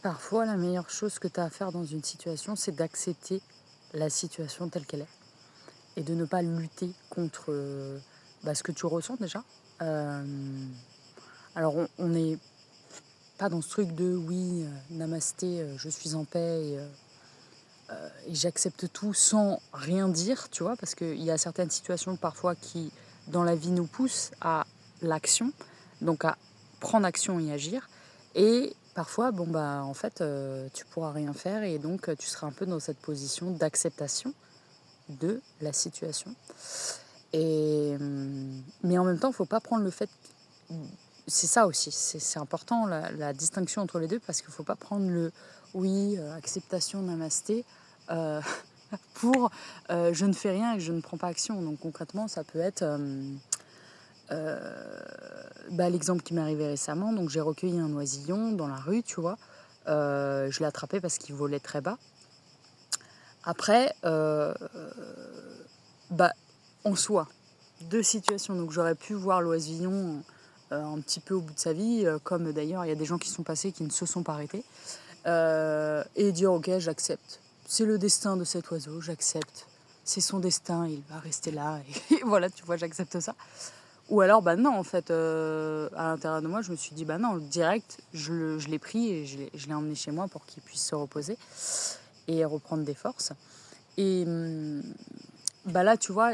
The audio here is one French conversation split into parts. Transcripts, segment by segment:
Parfois, la meilleure chose que tu as à faire dans une situation, c'est d'accepter la situation telle qu'elle est et de ne pas lutter contre ce que tu ressens déjà. Euh, alors, on n'est pas dans ce truc de oui, namasté, je suis en paix et j'accepte tout sans rien dire, tu vois, parce qu'il y a certaines situations parfois qui, dans la vie, nous poussent à l'action, donc à prendre action et agir. Et parfois, en fait, tu pourras rien faire et donc tu seras un peu dans cette position d'acceptation de la situation. Mais en même temps, il ne faut pas prendre le fait. C'est ça aussi, c'est important la distinction entre les deux parce qu'il ne faut pas prendre le oui, acceptation, namasté, euh, pour je ne fais rien et je ne prends pas action. Donc concrètement, ça peut être l'exemple qui m'est arrivé récemment. Donc j'ai recueilli un oisillon dans la rue, tu vois. Je l'ai attrapé parce qu'il volait très bas. Après, en soi, deux situations. Donc j'aurais pu voir l'oisillon un petit peu au bout de sa vie, comme d'ailleurs il y a des gens qui sont passés qui ne se sont pas arrêtés, et dire ok, j'accepte. C'est le destin de cet oiseau, j'accepte. C'est son destin, il va rester là. Et voilà, tu vois, j'accepte ça. Ou alors, non, en fait, à l'intérieur de moi, je me suis dit, non, direct, je l'ai pris et je l'ai emmené chez moi pour qu'il puisse se reposer et reprendre des forces. Et là, tu vois,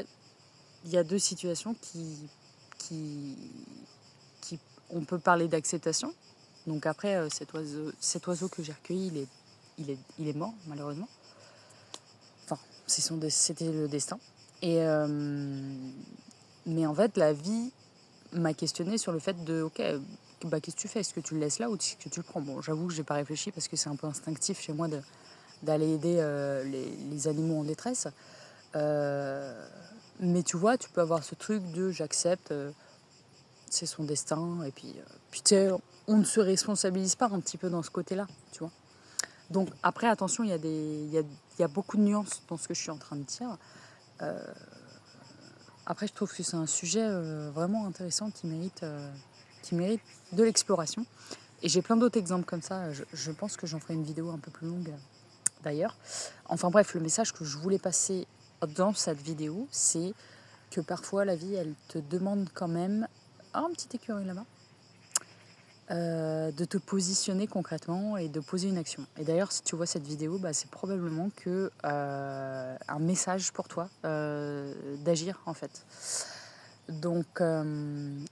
il y a deux situations qui, qui on peut parler d'acceptation. Donc après, cet oiseau que j'ai recueilli, il est mort, malheureusement. Enfin, c'était le destin. Et, mais en fait, la vie m'a questionné sur le fait de, ok, qu'est-ce que tu fais? Est-ce que tu le laisses là ou est-ce que tu le prends? Bon, j'avoue que j'ai pas réfléchi parce que c'est un peu instinctif chez moi d'aller aider les animaux en détresse. Mais tu vois, tu peux avoir ce truc de j'accepte, c'est son destin. Et puis tu sais, on ne se responsabilise pas un petit peu dans ce côté-là, tu vois. Donc après, attention, il y a beaucoup de nuances dans ce que je suis en train de dire. Après, je trouve que c'est un sujet vraiment intéressant qui mérite de l'exploration. Et j'ai plein d'autres exemples comme ça. Je pense que j'en ferai une vidéo un peu plus longue d'ailleurs. Enfin bref, le message que je voulais passer dans cette vidéo, c'est que parfois la vie, elle te demande quand même un petit écureuil là-bas. De te positionner concrètement et de poser une action. Et d'ailleurs, si tu vois cette vidéo, c'est probablement que un message pour toi d'agir en fait. Donc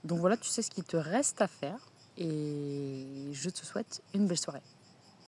voilà, tu sais ce qu'il te reste à faire et je te souhaite une belle soirée.